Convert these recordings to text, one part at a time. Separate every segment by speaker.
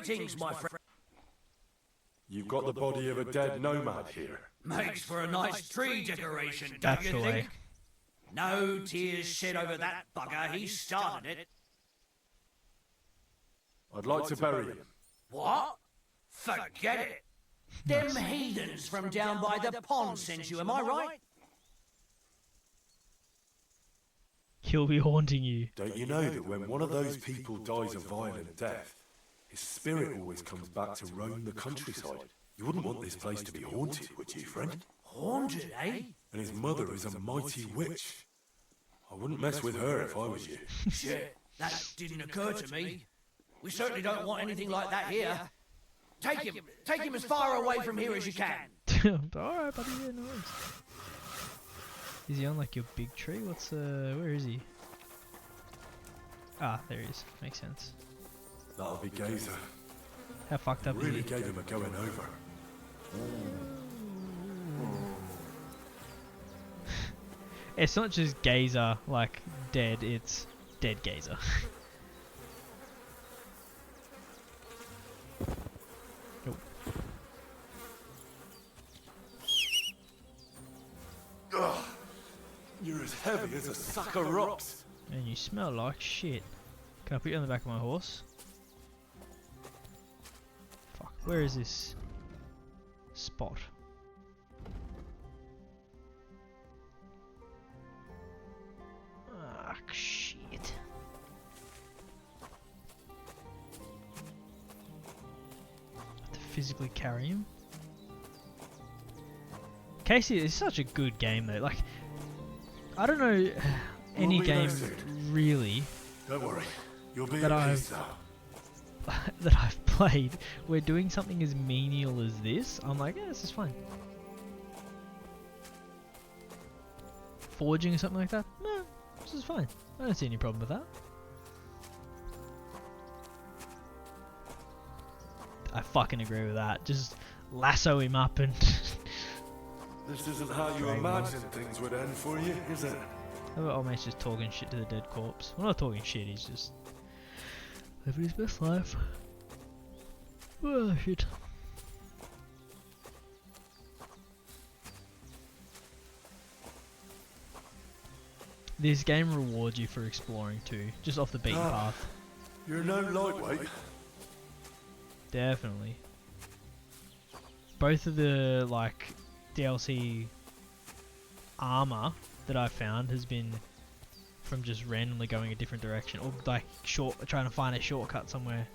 Speaker 1: Greetings, my friend.
Speaker 2: You've got the body of a dead nomad here.
Speaker 1: Makes for a nice tree decoration, don't you think? No tears shed over that bugger, he started it.
Speaker 2: I'd like to bury him.
Speaker 1: What? Forget it. Them heathens from down by the pond sent you, am I right?
Speaker 3: He'll be haunting you.
Speaker 2: Don't you know that when one of those people dies a violent death, his spirit always comes back to roam the countryside? You wouldn't want this place to be haunted, would you, friend?
Speaker 1: Haunted, eh?
Speaker 2: And his mother is a mighty witch. I wouldn't mess with her if I was you.
Speaker 1: Shit, that didn't occur to me. We certainly don't want anything like that here. Take him as far away from here as you can.
Speaker 3: Alright, buddy, yeah, no worries. Is he on like your big tree? Where is he? Ah, there he is. Makes sense.
Speaker 2: That'll be Gazer.
Speaker 3: How fucked up
Speaker 2: Really
Speaker 3: is he?
Speaker 2: gave him a going over.
Speaker 3: It's not just Gazer, like, dead, it's dead Gazer. Oh.
Speaker 2: Ugh. You're as heavy as a sack of rocks.
Speaker 3: And you smell like shit. Can I put you on the back of my horse? Fuck, where is this spot? Ah, shit. Have to physically carry him. Casey, it's such a good game though. Like, I don't know any game really
Speaker 2: Don't worry, you'll be
Speaker 3: that
Speaker 2: at peace now.
Speaker 3: that I've played where doing something as menial as this, I'm like, yeah, this is fine. Forging or something like that? No, this is fine. I don't see any problem with that. I fucking agree with that. Just lasso him up and...
Speaker 2: This isn't how you imagine things would end for you, is it?
Speaker 3: Old mate's just talking shit to the dead corpse. Well, not talking shit, he's just living his best life. Oh shit. This game rewards you for exploring too, just off the beaten path.
Speaker 2: You're no lightweight.
Speaker 3: Definitely. Both of the like DLC armor that I've found has been from just randomly going a different direction, or like trying to find a shortcut somewhere.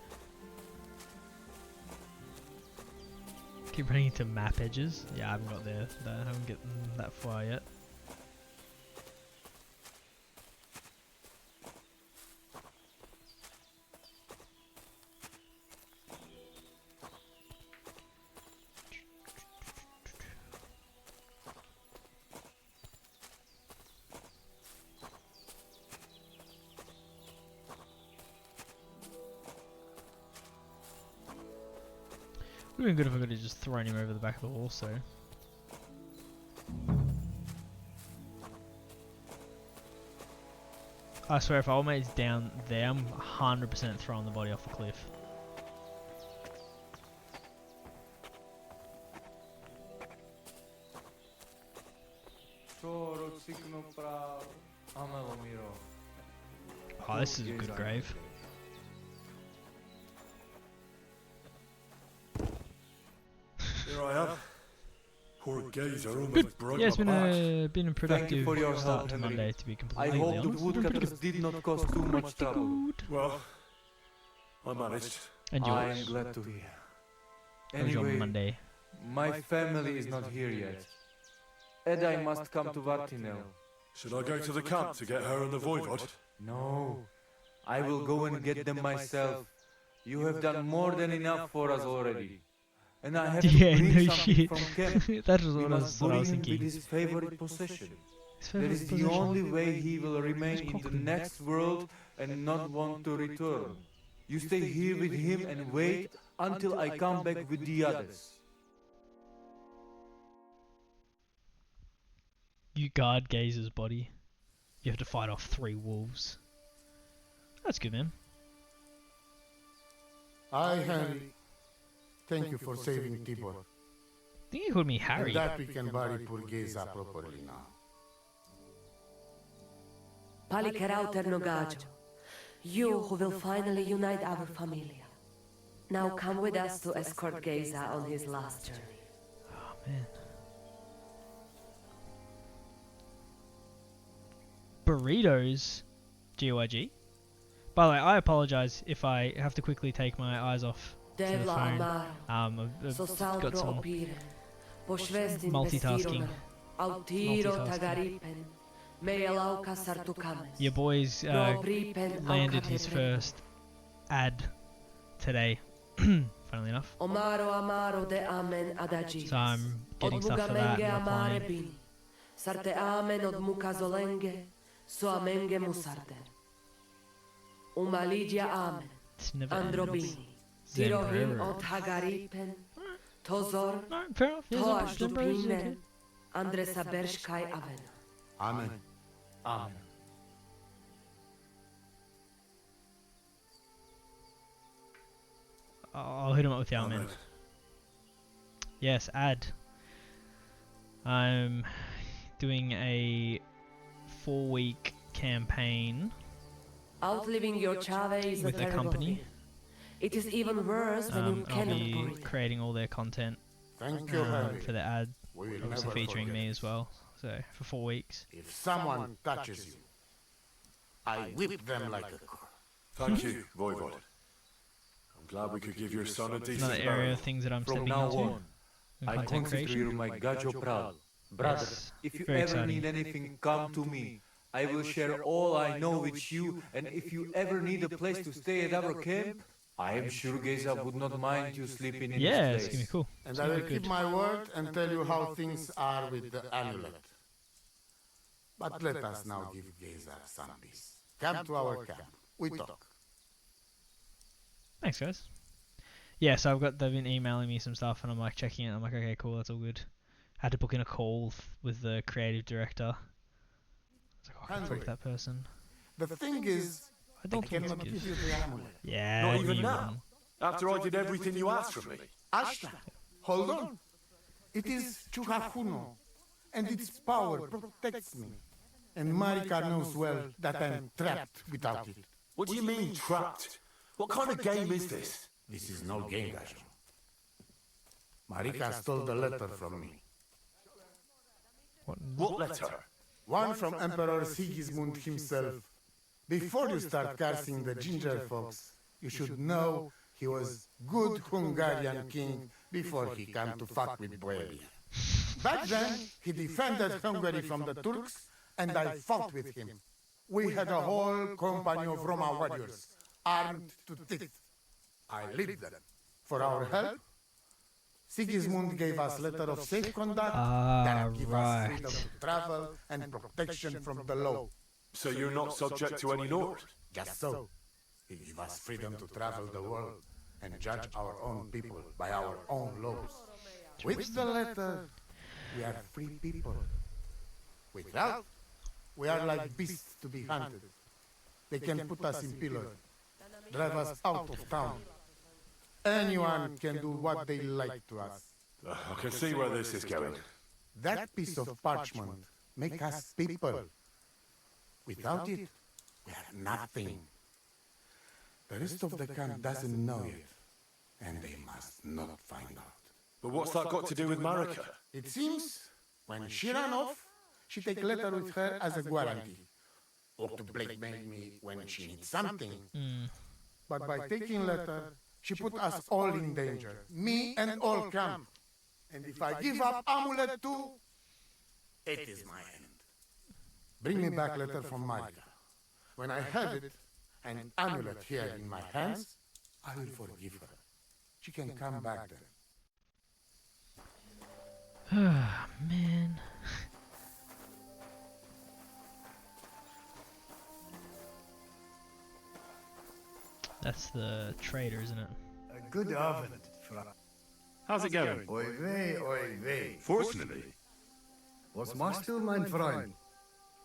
Speaker 3: Keep running into map edges. Yeah, I haven't got there. I haven't gotten that far yet. It would have been good if I could have just thrown him over the back of the wall, so. I swear if old mate's down there, I'm 100% throwing the body off the cliff. Oh, this is a good grave.
Speaker 2: Here I am. Poor Gazer almost broke
Speaker 3: Yeah, it's
Speaker 2: my back.
Speaker 3: been a productive
Speaker 4: for your
Speaker 3: start
Speaker 4: help,
Speaker 3: to
Speaker 4: Henry.
Speaker 3: Monday, to be
Speaker 4: I
Speaker 3: completely
Speaker 4: hope
Speaker 3: honest.
Speaker 4: the woodcutters did not cause too much trouble.
Speaker 2: Well, I managed.
Speaker 3: And
Speaker 4: I
Speaker 3: yours.
Speaker 4: am glad to hear.
Speaker 3: How was your
Speaker 4: Anyway,
Speaker 3: Monday?
Speaker 4: my family is not here yet. Edai must come to Vartinel.
Speaker 2: Should I go to the camp to get her and the voivod?
Speaker 4: No, I will go and get them myself. You have done more than enough for us already. And I have to
Speaker 3: Yeah,
Speaker 4: bring
Speaker 3: no
Speaker 4: something
Speaker 3: shit.
Speaker 4: from camp.
Speaker 3: That was
Speaker 4: We
Speaker 3: what I
Speaker 4: must
Speaker 3: was
Speaker 4: bury him
Speaker 3: thinking.
Speaker 4: with his favorite possession.
Speaker 3: His
Speaker 4: That
Speaker 3: favourite
Speaker 4: is the
Speaker 3: position?
Speaker 4: only way he will remain
Speaker 3: His
Speaker 4: in the
Speaker 3: cockpit.
Speaker 4: next world and not want to return. You stay here with him and wait until I come back with the others.
Speaker 3: You guard Gazer's body. You have to fight off 3 wolves. That's good, man.
Speaker 5: I, Henry, thank you for saving Tibor.
Speaker 3: I think he called me Harry.
Speaker 5: And that we can bury poor Geza properly now.
Speaker 6: Palikerauter Nogajo, you who will finally unite our familia. Now come with us to escort Geza on his last journey.
Speaker 3: Oh man. Burritos, GYG. By the way, I apologize if I have to quickly take my eyes off to the phone. I've got some multitasking. Your boy's landed his first ad today, funnily enough. So I'm getting stuff for that and applying.
Speaker 6: Sarte amen od muka zolenge, so amenge musarte. Umalidia amen.
Speaker 3: It's never
Speaker 6: Androbini. Dirohim od hagaripen. Tozor.
Speaker 3: No, fair enough.
Speaker 6: Toash dupinen. Andresa bershkai aven.
Speaker 5: Amen.
Speaker 1: Amen.
Speaker 3: I'll hit him up with the amen. Yes, ad. I'm doing a 4-week campaign
Speaker 6: Outliving your chave is
Speaker 3: with
Speaker 6: a
Speaker 3: the
Speaker 6: terrible
Speaker 3: company.
Speaker 6: thing. It is even worse when you
Speaker 3: I'll
Speaker 6: cannot
Speaker 3: be
Speaker 6: breathe.
Speaker 3: creating all their content
Speaker 5: Thank you, Henry.
Speaker 3: for the ad,
Speaker 5: We will
Speaker 3: obviously
Speaker 5: never
Speaker 3: featuring
Speaker 5: forget
Speaker 3: me
Speaker 5: this.
Speaker 3: as well. So for 4 weeks.
Speaker 5: If someone touches you, I whip them like a cur.
Speaker 2: Thank you, Voivod. I'm glad we could give your son a decent
Speaker 3: Another area
Speaker 2: burial.
Speaker 3: of things that I'm
Speaker 4: From
Speaker 3: stepping
Speaker 4: now
Speaker 3: into.
Speaker 4: on,
Speaker 3: in
Speaker 4: I
Speaker 3: content
Speaker 4: consider
Speaker 3: creation.
Speaker 4: you my Gajo Pral. Brother,
Speaker 3: Yes,
Speaker 4: if you
Speaker 3: very
Speaker 4: ever
Speaker 3: exciting.
Speaker 4: need anything, come to me. I will share all I know with you, and if you ever need a place to stay at our camp, I am sure Geza would not mind you sleeping in
Speaker 3: Yeah,
Speaker 4: his
Speaker 3: it's gonna be
Speaker 4: place.
Speaker 3: cool.
Speaker 5: And I will keep my word and tell you how things are with the amulet. But let us now give Geza some peace. Come to our camp. We talk.
Speaker 3: Thanks, guys. Yeah, so they've been emailing me some stuff, and I'm like checking it. I'm like, okay, cool, that's all good. Had to book in a call with the creative director. I was like, oh, I can freak that person.
Speaker 5: The thing is,
Speaker 3: I don't think it's
Speaker 5: cannot
Speaker 3: good.
Speaker 5: give you the amulet.
Speaker 3: Yeah,
Speaker 2: Not
Speaker 3: I
Speaker 2: even
Speaker 3: knew
Speaker 2: now?
Speaker 3: one.
Speaker 2: After I did everything you asked from me.
Speaker 5: Ashta, hold on. It is Chuhahuno, and its power protects me. And Marika knows well that I'm trapped without it.
Speaker 2: What do you mean, trapped? What kind of game is this?
Speaker 5: This is no game, Gajo. Marika stole the letter from me.
Speaker 2: What letter?
Speaker 5: One from Emperor Sigismund himself. Before you start cursing the ginger folks, you should know he was good Hungarian king before he came to fuck with Bohemia. Back then, he defended Hungary from the Turks, and I fought with him. We had a whole company of Roma warriors, armed to teeth. I lead them. For our help, Sigismund gave us letter of safe conduct that give us freedom to travel and protection from the law.
Speaker 2: So you're not subject to any laws?
Speaker 5: Just so. He gave us freedom to travel the world and judge our own people by our own laws. With the letter, we are free people. Without, we are like beasts to be hunted. They can put us in pillory, drive us out of town. Anyone can do what they like to us.
Speaker 2: I can see where this is going.
Speaker 5: That piece of parchment make us people. Without it, we are nothing. The rest of the camp doesn't know it, and they must not find out.
Speaker 2: But what's that got to do with Marika?
Speaker 5: It seems when she ran off, she take letter with her as a guarantee, or to blackmail me when she needs something. But by taking letter, she put us all in danger, me and all camp. And if I give up amulet too, it is my end. Bring me back letter from Marika. When I have it, and amulet here in my hands, I will forgive her. She can come back then.
Speaker 3: Ah, man. That's the trader, isn't it?
Speaker 7: Good Abend,
Speaker 8: How's it going?
Speaker 7: Oi weh.
Speaker 8: Fortunately.
Speaker 7: Was machst du, mein Freund?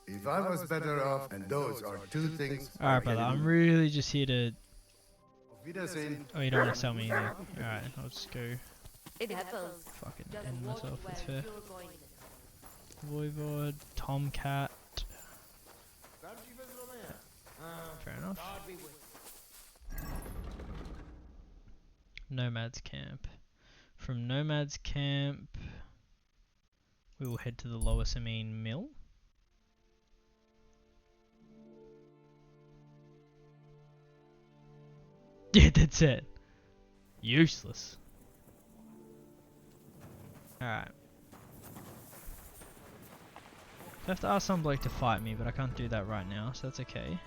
Speaker 7: If I was better off, and those are two things...
Speaker 3: Alright, brother, I'm really just here to
Speaker 7: Wiedersehen.
Speaker 3: Oh, you don't want to sell me either. Alright, I'll just go
Speaker 6: It happens.
Speaker 3: fucking
Speaker 6: Just
Speaker 3: end
Speaker 6: watch
Speaker 3: myself, that's
Speaker 6: where
Speaker 3: fair.
Speaker 6: you're going.
Speaker 3: Voivod, Tomcat. Fair enough. Nomad's Camp. From Nomad's Camp, we will head to the Lower Samine Mill. Yeah, that's it. Useless. Alright. I have to ask some bloke to fight me, but I can't do that right now, so that's okay.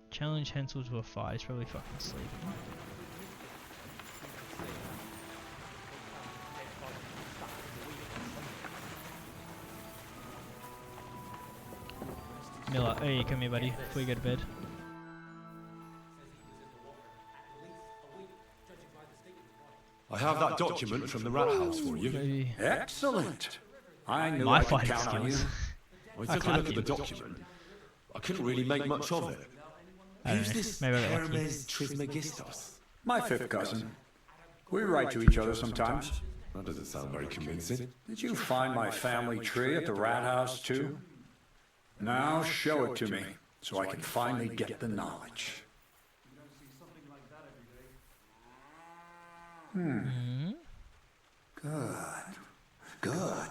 Speaker 3: Challenge Hansel to a fight. He's probably fucking sleeping. Miller, hey, come here, buddy, before you go to bed.
Speaker 2: I have that document from the rat house for you.
Speaker 3: Maybe
Speaker 9: Excellent. I knew
Speaker 3: my
Speaker 9: I could
Speaker 3: fighting
Speaker 9: count on you.
Speaker 3: skills.
Speaker 2: I took a look at the document. I couldn't really make much of it.
Speaker 3: I don't
Speaker 2: Who's
Speaker 3: know,
Speaker 2: this
Speaker 3: maybe I got lucky.
Speaker 2: Hermes Trismegistos?
Speaker 9: My fifth cousin. We write to each other sometimes.
Speaker 2: That doesn't sound very convincing.
Speaker 9: Did you find my family tree at the rat house too? Now show it to me, so I can finally get the knowledge.
Speaker 3: Hmm?
Speaker 9: Good. Good.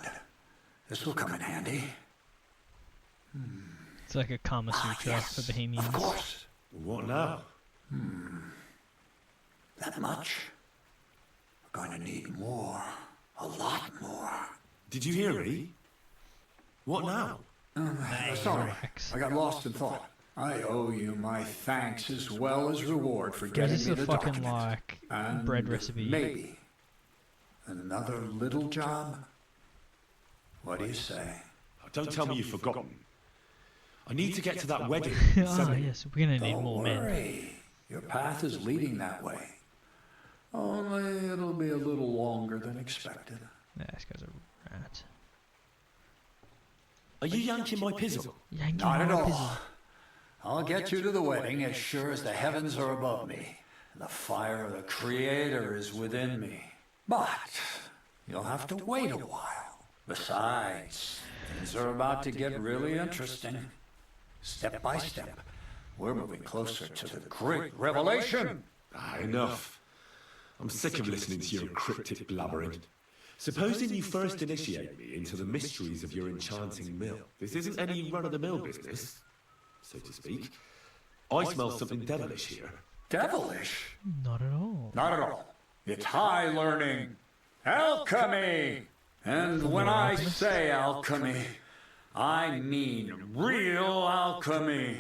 Speaker 9: This will come in handy.
Speaker 3: It's like a Kama Sutra
Speaker 9: Yes,
Speaker 3: for Bohemians.
Speaker 9: of course.
Speaker 2: What now?
Speaker 9: That much? We're going to need more. A lot more.
Speaker 2: Did you hear me? What now?
Speaker 9: Sorry,
Speaker 3: Relax.
Speaker 9: I got lost in thought. I owe you my thanks as well as reward for
Speaker 3: Or is
Speaker 9: getting
Speaker 3: this
Speaker 9: me
Speaker 3: a
Speaker 9: the
Speaker 3: fucking
Speaker 9: document.
Speaker 3: like
Speaker 9: And
Speaker 3: bread recipe?
Speaker 9: maybe another little job. What do you say?
Speaker 2: Don't tell me you've forgotten. I need to get to that wedding.
Speaker 3: Ah, yes, we're gonna need
Speaker 9: Don't
Speaker 3: more men.
Speaker 9: worry. Your path is leading that way. Only it'll be a little longer than expected.
Speaker 3: Yeah, this guy's a rat.
Speaker 2: Are you yanking my pizzle?
Speaker 3: Yanking
Speaker 9: Not at
Speaker 3: my
Speaker 9: all.
Speaker 3: pizzle.
Speaker 9: I'll get you to the wedding as sure as the heavens are above me. And the fire of the Creator is within me. But you'll have to wait a while. Besides, things are about to get really interesting. Step by step, we're moving closer to the great revelation.
Speaker 2: Enough. I'm sick of listening to your cryptic blabbering. Supposing you first initiate me into the mysteries of your enchanting mill. This isn't any run-of-the-mill business, so to speak. I smell something devilish here.
Speaker 9: Devilish?
Speaker 3: Not at all.
Speaker 9: Not at all. It's high learning. Alchemy! And when I say alchemy, I mean real alchemy.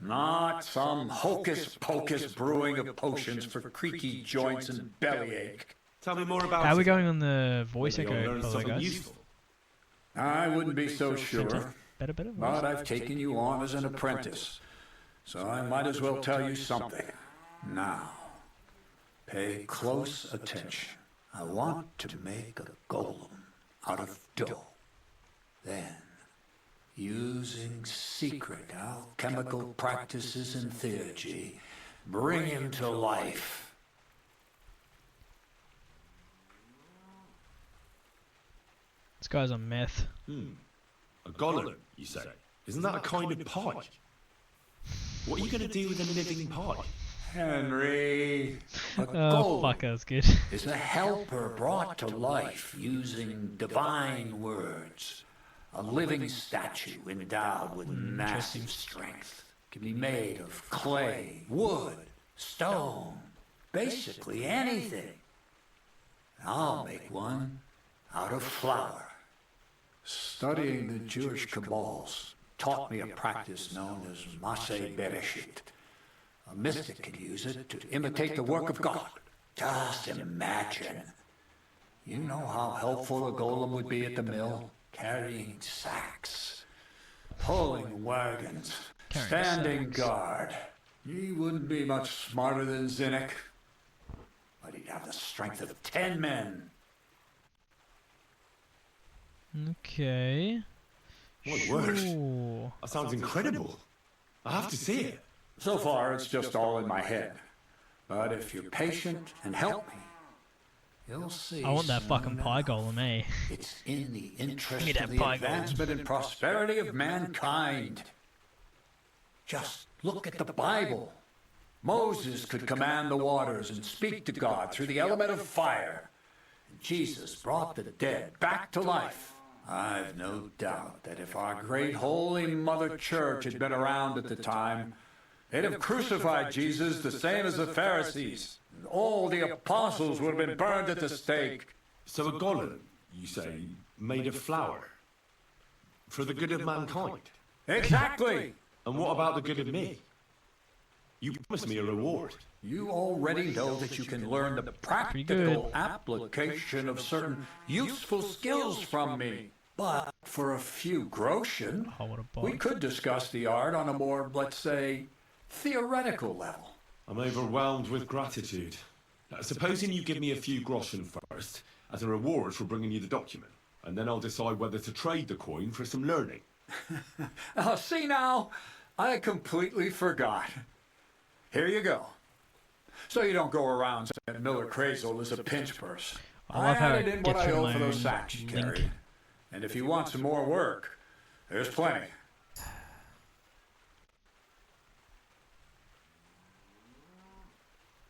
Speaker 9: Not some hocus-pocus brewing of potions for creaky joints and bellyache.
Speaker 2: Tell me more about
Speaker 3: How are we
Speaker 2: it.
Speaker 3: going on the voice
Speaker 2: Maybe I'll
Speaker 3: echo,
Speaker 2: learn
Speaker 3: by the way,
Speaker 2: something
Speaker 3: guys?
Speaker 2: useful.
Speaker 9: I wouldn't be so sure,
Speaker 3: Better.
Speaker 9: but I've taken you on as an apprentice, so I might as well tell you something. Now, pay close attention. I want to make a golem out of dough. Then, using secret alchemical practices and theurgy, bring him to life.
Speaker 3: This guy's on meth.
Speaker 2: A golem, you say? Isn't that a kind of pie? What are you going to do with a living pie?
Speaker 9: Henry, a
Speaker 3: Oh,
Speaker 9: golem
Speaker 3: fuck, that was good.
Speaker 9: is a helper brought to life using divine words. A living statue endowed with massive strength. Can be made of clay, wood, stone, basically anything. I'll make one out of flour. Studying the Jewish Kabbals taught me a practice known as Maseh Bereshit. A mystic can use it to imitate the work of God. Just imagine. You know how helpful a golem would be at the mill? Carrying sacks, pulling wagons,
Speaker 3: Carrying
Speaker 9: standing
Speaker 3: sacks.
Speaker 9: guard. He wouldn't be much smarter than Zinnik, but he'd have the strength of 10 men.
Speaker 3: Okay.
Speaker 2: My word.
Speaker 3: Sure.
Speaker 2: That sounds incredible. I have to see it.
Speaker 9: So far, it's just all in my head. But if you're patient and help me, you'll see.
Speaker 3: I want that
Speaker 9: soon
Speaker 3: fucking pie
Speaker 9: enough.
Speaker 3: golem, eh?
Speaker 9: It's in the interest
Speaker 3: Give me
Speaker 9: of
Speaker 3: that
Speaker 9: the
Speaker 3: pie golem.
Speaker 9: advancement and prosperity of mankind. Just look at the Bible. Moses could command the waters and speak to God through the element of fire. And Jesus brought the dead back to life. I've no doubt that if our great holy Mother Church had been around at the time, they'd have crucified Jesus the same as the Pharisees. And all the apostles would have been burned at the stake.
Speaker 2: So a golem, you say, made of flour? For the good of mankind?
Speaker 9: Exactly!
Speaker 2: And what about the good of me? You promised me a reward.
Speaker 9: You already know that you can learn the
Speaker 3: good.
Speaker 9: practical application of certain useful skills from me. But for a few groschen,
Speaker 3: Oh, what a
Speaker 9: we
Speaker 3: bot.
Speaker 9: could discuss the art on a more, let's say, theoretical level.
Speaker 2: I'm overwhelmed with gratitude. Supposing you give me a few groschen first, as a reward for bringing you the document, and then I'll decide whether to trade the coin for some learning.
Speaker 9: Oh, see now, I completely forgot. Here you go. So you don't go around saying Miller Crazel is a pinch purse.
Speaker 3: I love how
Speaker 9: added
Speaker 3: it
Speaker 9: in what
Speaker 3: gets
Speaker 9: I
Speaker 3: you
Speaker 9: owe
Speaker 3: my
Speaker 9: for those
Speaker 3: own
Speaker 9: sacks you
Speaker 3: link.
Speaker 9: carried. And if you want some more work, there's plenty.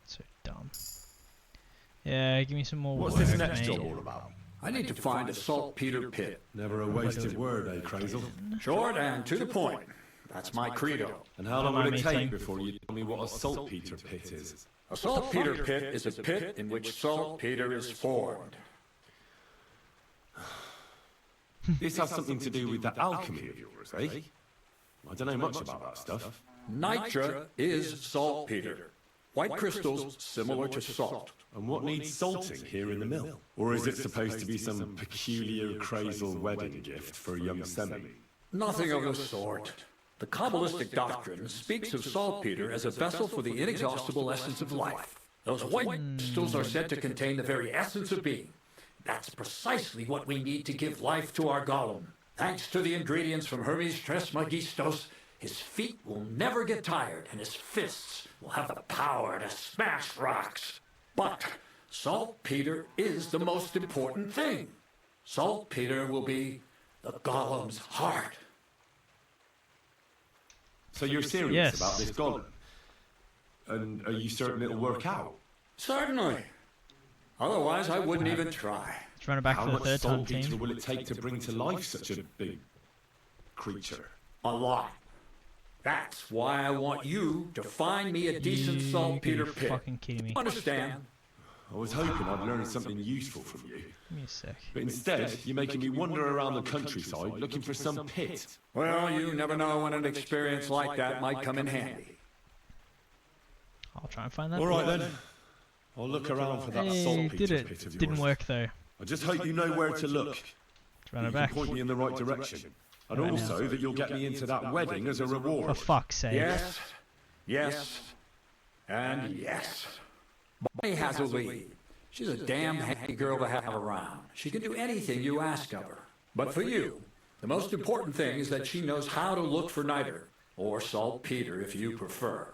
Speaker 3: So dumb. Yeah, give me some more
Speaker 2: What's
Speaker 3: work,
Speaker 2: this next
Speaker 3: mate.
Speaker 2: job all about?
Speaker 9: I need to find a saltpeter pit.
Speaker 2: Never a wasted word, eh, Crazel?
Speaker 9: Short and to the point. That's my credo.
Speaker 2: And how long will
Speaker 3: Mind
Speaker 2: it
Speaker 3: me
Speaker 2: take
Speaker 3: saying-
Speaker 2: before you tell me what a saltpeter pit is?
Speaker 9: A saltpeter pit is a pit in which saltpeter is formed.
Speaker 2: This has something to do with that alchemy of yours, eh? I don't know much about that stuff.
Speaker 9: Nitra is saltpeter. White crystals similar to salt.
Speaker 2: And what needs salting here in the mill? Or is it supposed to be some peculiar Crazel wedding gift for a young semi?
Speaker 9: Nothing of the sort. The Kabbalistic doctrine speaks of saltpeter as a vessel for the inexhaustible essence of life. Those white crystals are said to contain the very essence of being. That's precisely what we need to give life to our golem. Thanks to the ingredients from Hermes Trismegistos, his feet will never get tired and his fists will have the power to smash rocks. But saltpeter is the most important thing. Saltpeter will be the golem's heart.
Speaker 2: So you're serious
Speaker 3: Yes.
Speaker 2: about this golem? And are you certain it'll work out?
Speaker 9: Certainly. Otherwise, I wouldn't even try.
Speaker 3: Let's run it back
Speaker 2: How
Speaker 3: for the
Speaker 2: much
Speaker 3: third time,
Speaker 2: saltpeter
Speaker 3: team.
Speaker 2: will it take to bring to life such a big creature?
Speaker 9: A lot. That's why I want you to find me a decent
Speaker 3: You
Speaker 9: saltpeter
Speaker 3: gotta be
Speaker 9: pit.
Speaker 3: fucking kidding me.
Speaker 9: Understand?
Speaker 2: I was hoping I'd learn something useful from you.
Speaker 3: Give me a sec.
Speaker 2: But instead, you're making me wander around the countryside looking for some pit.
Speaker 9: Well, you never know when an experience like that might come in handy.
Speaker 3: I'll try and find that.
Speaker 2: All right then. I'll look around for that
Speaker 3: Hey,
Speaker 2: saltpeter
Speaker 3: did
Speaker 2: pit of
Speaker 3: it.
Speaker 2: yours.
Speaker 3: Didn't work though.
Speaker 2: I just hope you know where to look.
Speaker 3: Let's run
Speaker 2: You
Speaker 3: it
Speaker 2: can
Speaker 3: back.
Speaker 2: point me in the right direction. And
Speaker 3: Right now.
Speaker 2: also that you'll get me into that wedding as a
Speaker 3: For
Speaker 2: reward.
Speaker 3: fuck's sake.
Speaker 9: Yes, yes, and yes. Bonnie has a lead. She's a damn handy girl to have around. She can do anything you ask of her. But for you, the most important thing is that she knows how to look for niter, or saltpeter if you prefer.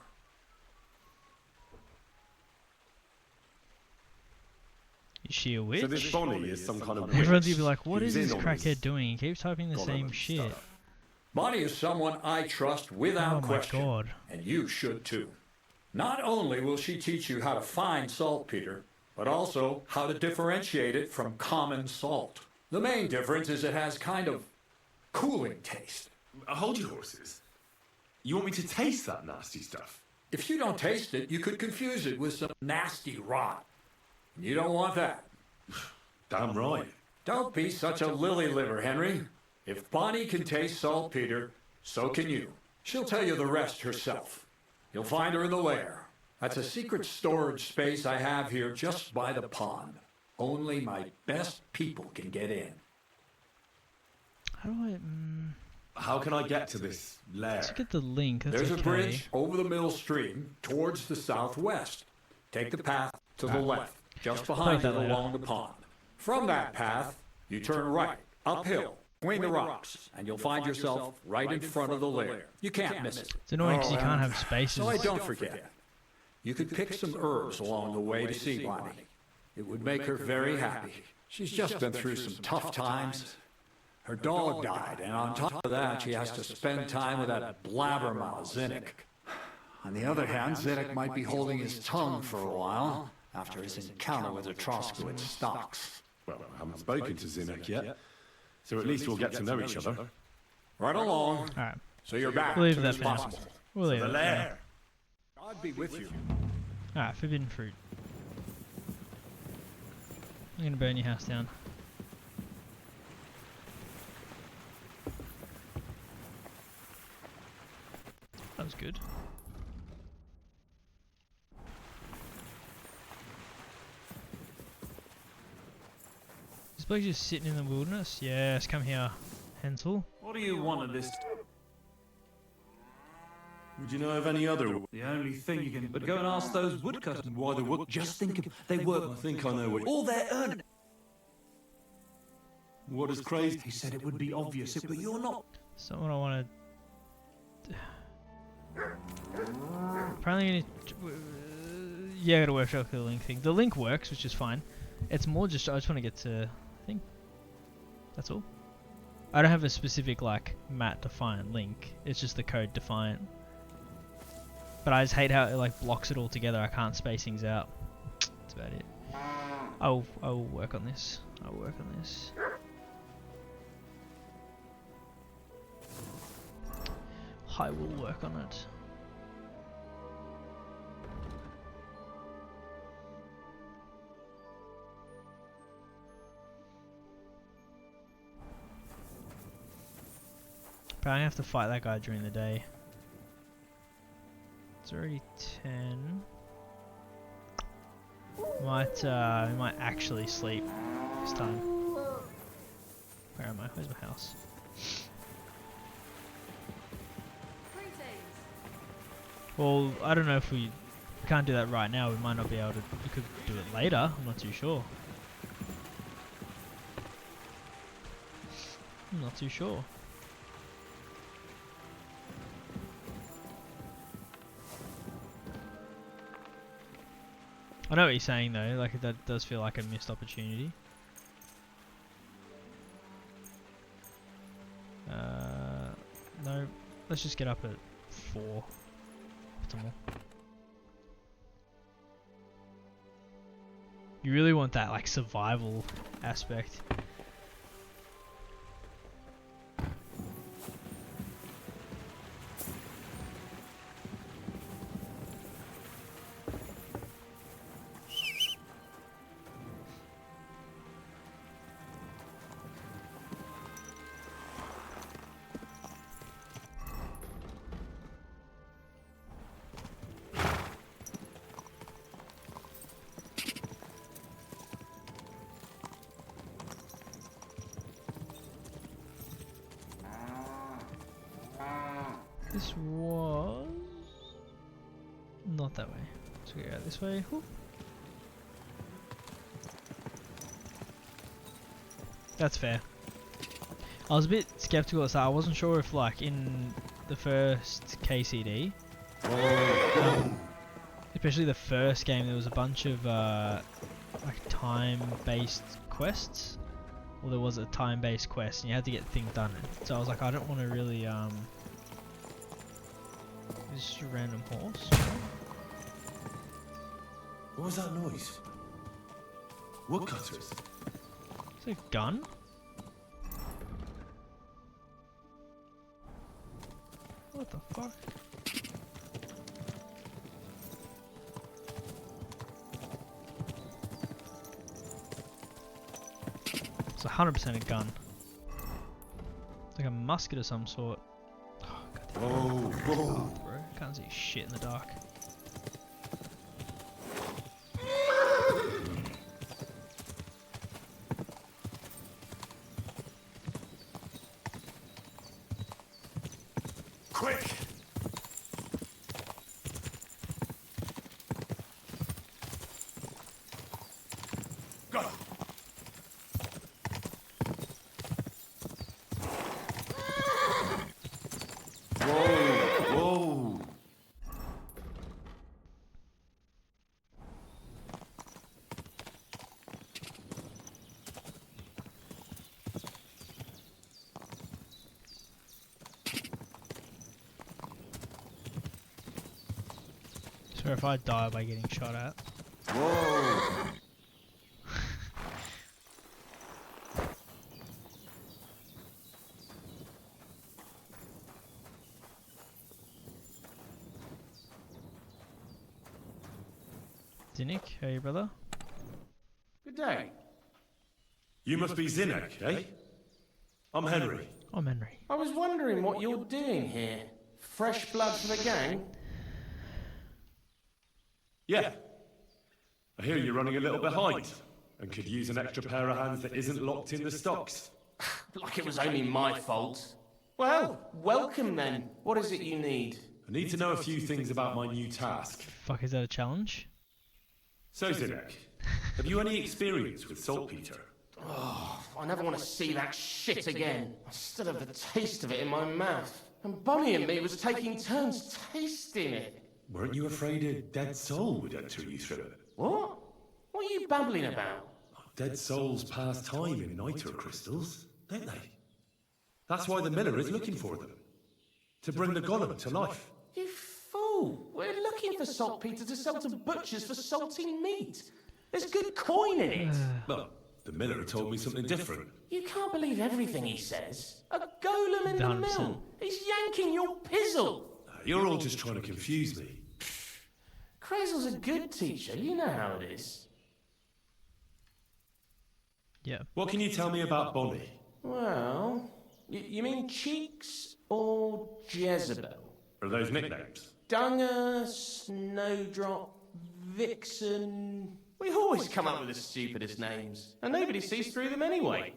Speaker 3: Is she a witch?
Speaker 2: So this Bonnie is some kind of witch.
Speaker 3: Everyone's gonna be like, what
Speaker 2: who's
Speaker 3: is this
Speaker 2: in on
Speaker 3: crackhead doing? He keeps typing the
Speaker 2: golem
Speaker 3: same
Speaker 2: and
Speaker 3: shit.
Speaker 2: stuff.
Speaker 9: Bonnie is someone I trust without
Speaker 3: Oh my
Speaker 9: question.
Speaker 3: god.
Speaker 9: And you should too. Not only will she teach you how to find saltpeter, but also how to differentiate it from common salt. The main difference is it has kind of cooling taste.
Speaker 2: Hold your horses. You want me to taste that nasty stuff?
Speaker 9: If you don't taste it, you could confuse it with some nasty rot. You don't want that.
Speaker 2: Damn right.
Speaker 9: Don't be such a lily liver, Henry. If Bonnie can taste saltpeter, so can you. She'll tell you the rest herself. You'll find her in the lair. That's a secret storage space I have here just by the pond. Only my best people can get in.
Speaker 3: How do I...
Speaker 2: How can I get to this lair?
Speaker 3: let's get the link. That's
Speaker 9: There's
Speaker 3: okay.
Speaker 9: a bridge over the middle stream towards the southwest. Take the path to the left, just behind
Speaker 3: that
Speaker 9: it
Speaker 3: later.
Speaker 9: along the pond. From that path, you turn right, uphill, between the rocks, and you'll find yourself right in front of the lair. You can't miss it.
Speaker 3: It's annoying because you can't have spaces.
Speaker 9: So I don't forget. You could pick some herbs along the way to see Bonnie. It would make her very happy. She's just been through some tough times. Her dog died, and on top of that, she has to spend time with that blabbermouth Zinnik. On the other hand, Zinnik might be holding his tongue for a while after his encounter with the Troskowitz stocks.
Speaker 2: Well, I haven't spoken to Zinnik yet, so at least we'll get to know each other.
Speaker 9: Right along.
Speaker 3: Alright.
Speaker 9: So you're back
Speaker 3: We'll
Speaker 9: as
Speaker 3: leave
Speaker 9: soon
Speaker 3: that
Speaker 9: as
Speaker 3: for now.
Speaker 9: possible.
Speaker 3: We'll leave
Speaker 9: The
Speaker 3: that for now.
Speaker 9: lair. God be with you.
Speaker 3: Alright, forbidden fruit. I'm gonna burn your house down. That was good. This bloke just sitting in the wilderness? Yes, come here, Hensel.
Speaker 8: What do you want of this?
Speaker 2: Would you know of any other?
Speaker 8: The only thing you can... But go and ask those woodcutters why they work. Just think of... They work...
Speaker 2: I think I know what.
Speaker 8: All their earning...
Speaker 2: What is crazy?
Speaker 8: He said it would be obvious, but you're not...
Speaker 3: It's not what I wanted. Apparently, yeah, I gotta work out the link thing. The link works, which is fine. It's more just I just want to get to thing. That's all. I don't have a specific like mat defiant link. It's just the code defiant. But I just hate how it like blocks it all together. I can't space things out. That's about it. I will work on this. I will work on this. I will work on it. But I have to fight that guy during the day. It's already 10. We might actually sleep this time. Where am I? Where's my house? Well, I don't know if we can't do that right now. We might not be able to. We could do it later. I'm not too sure. I'm not too sure. I know what you're saying though. Like that does feel like a missed opportunity. No, let's just get up at 4. Optimal. You really want that like survival aspect. This was not that way. So we go this way. Whoop. That's fair. I was a bit skeptical at the start. I wasn't sure if, like, in the first KCD, especially the first game, there was a bunch of like time-based quests. Or there was a time-based quest, and you had to get things done. So I was like, I don't want to really Just a random horse.
Speaker 2: What was that noise? Woodcutters.
Speaker 3: Is it a gun? What the fuck? It's 100% a gun. It's like a musket of some sort. Oh, goddamn.
Speaker 2: Whoa.
Speaker 3: Bro. Can't see shit in the dark.
Speaker 2: Quick! Go! Whoa!
Speaker 3: So if I die by getting shot at.
Speaker 10: Whoa!
Speaker 3: Zinnik, how are you, brother?
Speaker 10: Good day.
Speaker 2: You must be Zinnek, eh? I'm Henry.
Speaker 3: I'm Henry.
Speaker 10: I was wondering what you're doing here. Fresh blood for the gang?
Speaker 2: Yeah. I hear you're running a little behind and could use an extra pair of hands that isn't locked in the stocks.
Speaker 10: Like it was only my fault. Well, welcome then. What is it you need?
Speaker 2: I need to know a few things about my new task.
Speaker 3: Fuck, is that a challenge?
Speaker 2: So, Zinnek, have you any experience with saltpeter?
Speaker 10: Oh, I never want to see that shit again. I still have the taste of it in my mouth. And Bonnie and me was taking turns tasting it.
Speaker 2: Weren't you afraid a dead soul would enter you through it?
Speaker 10: What? What are you babbling about?
Speaker 2: Dead souls pass time in niter crystals, don't they? That's why the miller is looking for them. To bring the golem to life.
Speaker 10: You fool! We're looking for saltpeter to sell to butchers for salting meat. There's good coin in it.
Speaker 2: Well, the miller told me something different.
Speaker 10: You can't believe everything he says. A golem in the
Speaker 3: 100%.
Speaker 10: mill. He's yanking your pizzle.
Speaker 2: You're all just trying to confuse me.
Speaker 10: Crazel's a good teacher. You know how it is.
Speaker 3: Yeah.
Speaker 2: What can you tell me about Bonnie?
Speaker 10: Well, you mean Cheeks or Jezebel?
Speaker 2: Are those nicknames?
Speaker 10: Dunger, Snowdrop, Vixen... We always come up with the stupidest names, and nobody sees through them anyway.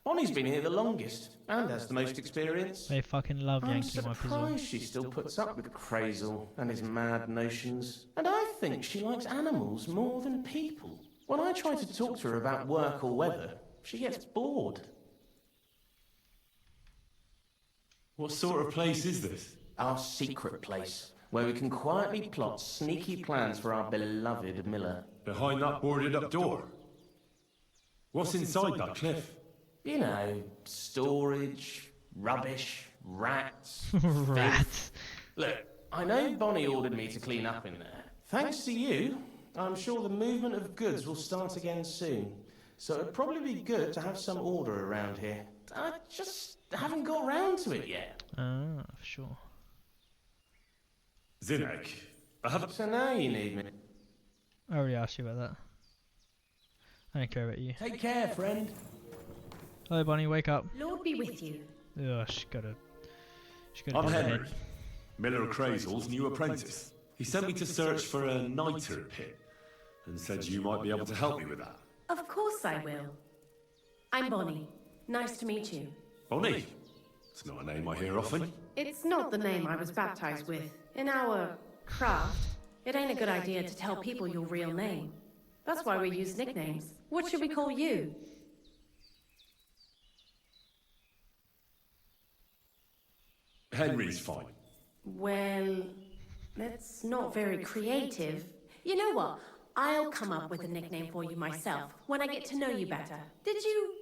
Speaker 10: Bonnie's been here the longest, and has the most experience.
Speaker 3: They fucking love
Speaker 10: I'm
Speaker 3: yanking my pizzle.
Speaker 10: surprised she still puts up with Crazel and his mad notions. And I think she likes animals more than people. When I try to talk to her about work or weather, she gets bored.
Speaker 2: What sort of place is this?
Speaker 10: Our secret place, where we can quietly plot sneaky plans for our beloved Miller.
Speaker 2: Behind that boarded up door? What's inside that cliff?
Speaker 10: You know, storage, rubbish, rats,
Speaker 3: Rats.
Speaker 10: Look, I know Bonnie ordered me to clean up in there. Thanks to you, I'm sure the movement of goods will start again soon. So it'd probably be good to have some order around here. I just haven't got round to it yet.
Speaker 3: Ah, for sure.
Speaker 2: Zinnek, I have...
Speaker 10: So now you need me.
Speaker 3: I already asked you about that. I don't care about you.
Speaker 1: Take care, friend.
Speaker 3: Hello, Bonnie, wake up.
Speaker 6: Lord be with you.
Speaker 3: Ugh, she got a
Speaker 2: I'm
Speaker 3: big
Speaker 2: Henry,
Speaker 3: head.
Speaker 2: Miller Crazel's new apprentice. He sent me to search for a niter pit and said you might be able to help me with that.
Speaker 6: Of course I will. I'm Bonnie. Nice to meet you.
Speaker 2: Bonnie? It's not a name I hear often.
Speaker 6: It's not the name I was baptized with. In our craft, it ain't a good idea to tell people your real name. That's why we use nicknames. What should we call you?
Speaker 2: Henry's fine.
Speaker 6: Well, that's not very creative. You know what? I'll come up with a nickname for you myself when I get to know you better. Did you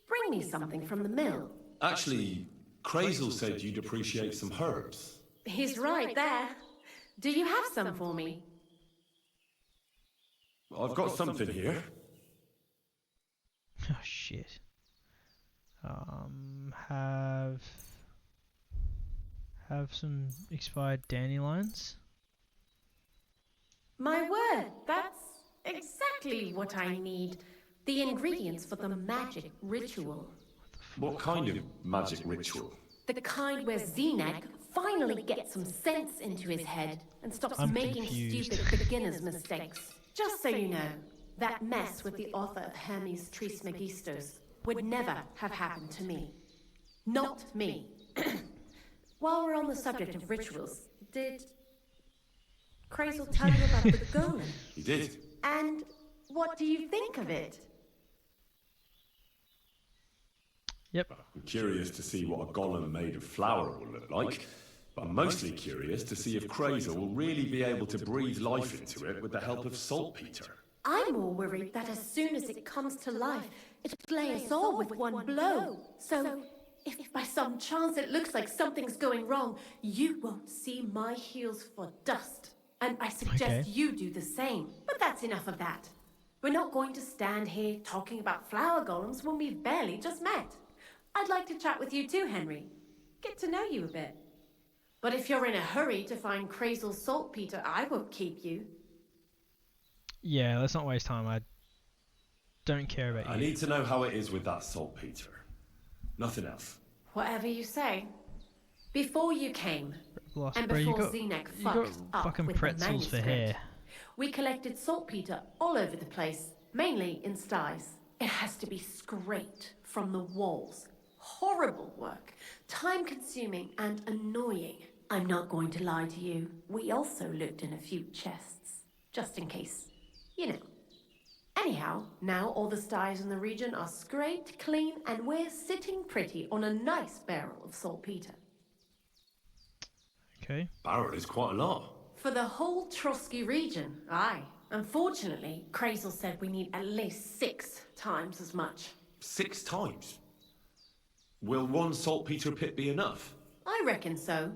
Speaker 6: bring me something from the mill?
Speaker 2: Actually, Crazel said you'd appreciate some herbs.
Speaker 6: He's right there. Do you have some for me?
Speaker 2: I've got something here.
Speaker 3: Oh shit. Have some expired dandelions.
Speaker 6: My word, that's exactly what I need. The ingredients for the magic ritual.
Speaker 2: What kind of magic ritual?
Speaker 6: The kind where Zenek finally gets some sense into his head and stops
Speaker 3: I'm
Speaker 6: making
Speaker 3: confused.
Speaker 6: stupid beginner's mistakes. Just so you know, that mess with the author of Hermes Trismegistus would never have happened to me. Not me. While we're on the subject of rituals, did Crazel tell you about the golem?
Speaker 2: He did.
Speaker 6: And what do you think of it?
Speaker 3: Yep.
Speaker 2: I'm curious to see what a golem made of flour will look like, but I'm mostly curious to see if Crazel will really be able to breathe life into it with the help of saltpeter.
Speaker 6: I'm more worried that as soon as it comes to life, it'll slay us all with one blow. So, if by some chance it looks like something's going wrong, you won't see my heels for dust. And I suggest
Speaker 3: Okay.
Speaker 6: you do the same. But that's enough of that. We're not going to stand here talking about flower golems when we've barely just met. I'd like to chat with you too, Henry. Get to know you a bit. But if you're in a hurry to find Crazel's saltpeter, I won't keep you.
Speaker 3: Yeah, let's not waste time. I don't care about
Speaker 2: I
Speaker 3: you.
Speaker 2: need to know how it is with that saltpeter. Nothing else.
Speaker 6: Whatever you say. Before you came,
Speaker 3: Lost,
Speaker 6: and
Speaker 3: bro, you
Speaker 6: before
Speaker 3: got,
Speaker 6: Zenek
Speaker 3: you got
Speaker 6: fucked up
Speaker 3: fucking
Speaker 6: with the
Speaker 3: pretzels for
Speaker 6: manuscript,
Speaker 3: hair.
Speaker 6: we collected saltpeter all over the place, mainly in sties. It has to be scraped from the walls. Horrible work, time-consuming and annoying. I'm not going to lie to you. We also looked in a few chests, just in case, you know. Anyhow, now all the sties in the region are scraped clean and we're sitting pretty on a nice barrel of saltpeter.
Speaker 3: Okay.
Speaker 2: Barrel is quite a lot.
Speaker 6: For the whole Trotsky region, aye. Unfortunately, Crazel said we need at least 6 times as much.
Speaker 2: 6 times? Will one saltpeter pit be enough?
Speaker 6: I reckon so.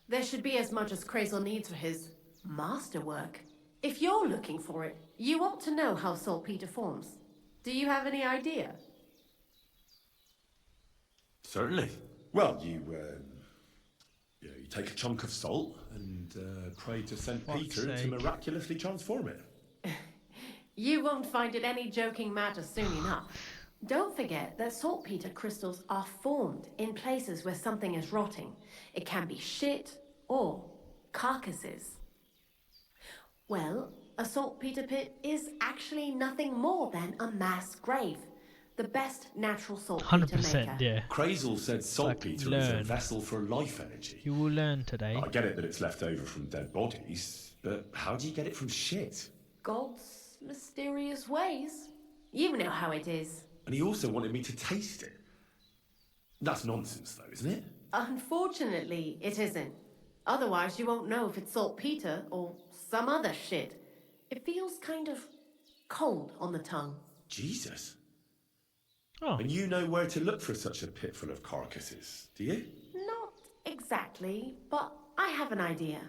Speaker 6: There should be as much as Crazel needs for his masterwork. If you're looking for it, you ought to know how saltpeter forms. Do you have any idea?
Speaker 2: Certainly. Well, you take a chunk of salt and pray to St.
Speaker 3: Fuck's
Speaker 2: Peter to
Speaker 3: sake.
Speaker 2: miraculously transform it.
Speaker 6: You won't find it any joking matter soon enough. Don't forget that saltpeter crystals are formed in places where something is rotting. It can be shit or carcasses. Well, a saltpeter pit is actually nothing more than a mass grave. The best natural saltpeter
Speaker 3: 100%,
Speaker 6: maker.
Speaker 3: yeah.
Speaker 2: Crazel said saltpeter is a
Speaker 3: learn.
Speaker 2: vessel for life energy.
Speaker 3: You will learn today.
Speaker 2: I get it that it's left over from dead bodies, but how do you get it from shit?
Speaker 6: God's mysterious ways. You know how it is.
Speaker 2: And he also wanted me to taste it. That's nonsense, though, isn't it?
Speaker 6: Unfortunately, it isn't. Otherwise, you won't know if it's saltpeter or some other shit. It feels kind of cold on the tongue.
Speaker 2: Jesus.
Speaker 3: Oh,
Speaker 2: And you know where to look for such a pit full of carcasses, do you?
Speaker 6: Not exactly, but I have an idea.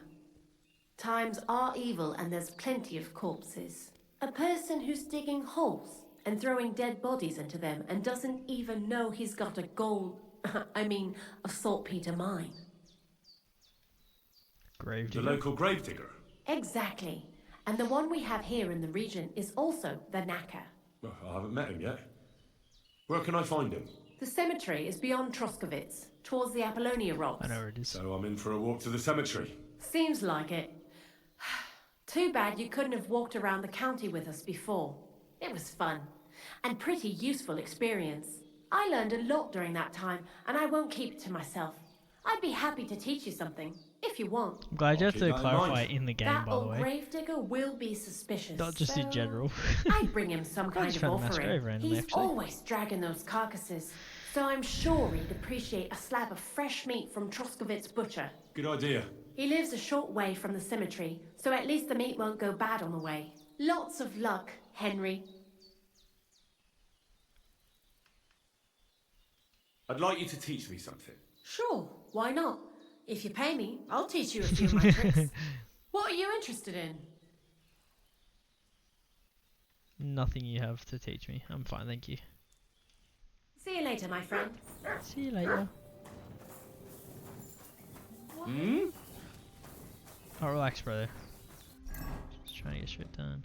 Speaker 6: Times are evil and there's plenty of corpses. A person who's digging holes and throwing dead bodies into them and doesn't even know he's got a a saltpeter mine.
Speaker 3: grave
Speaker 2: The
Speaker 3: digger.
Speaker 2: local gravedigger.
Speaker 6: Exactly. And the one we have here in the region is also the knacker.
Speaker 2: Well, I haven't met him yet. Where can I find him?
Speaker 6: The cemetery is beyond Troskovitz, towards the Apollonia rocks.
Speaker 3: I know where it is.
Speaker 2: So I'm in for a walk to the cemetery.
Speaker 6: Seems like it. Too bad you couldn't have walked around the county with us before. It was fun. And pretty useful experience. I learned a lot during that time, and I won't keep it to myself. I'd be happy to teach you something, if you want.
Speaker 3: I'm glad you have
Speaker 2: keep
Speaker 3: to
Speaker 2: that in
Speaker 3: clarify
Speaker 2: mind.
Speaker 3: in the game,
Speaker 6: That
Speaker 3: by the
Speaker 6: old
Speaker 3: way.
Speaker 6: gravedigger will be suspicious.
Speaker 3: Not just in
Speaker 6: so
Speaker 3: general.
Speaker 6: I'd bring him some kind
Speaker 3: just
Speaker 6: of
Speaker 3: found a mass grave
Speaker 6: offering.
Speaker 3: randomly,
Speaker 6: He's
Speaker 3: actually.
Speaker 6: always dragging those carcasses, so I'm sure he'd appreciate a slab of fresh meat from Troskovitz butcher.
Speaker 2: Good idea.
Speaker 6: He lives a short way from the cemetery, so at least the meat won't go bad on the way. Lots of luck, Henry.
Speaker 2: I'd like you to teach me something.
Speaker 6: Sure, why not? If you pay me, I'll teach you a few of my tricks. What are you interested in?
Speaker 3: Nothing you have to teach me. I'm fine, thank you.
Speaker 6: See you later, my friend.
Speaker 3: See you later.
Speaker 2: Hmm?
Speaker 3: Oh, relax, brother. Just trying to get shit done.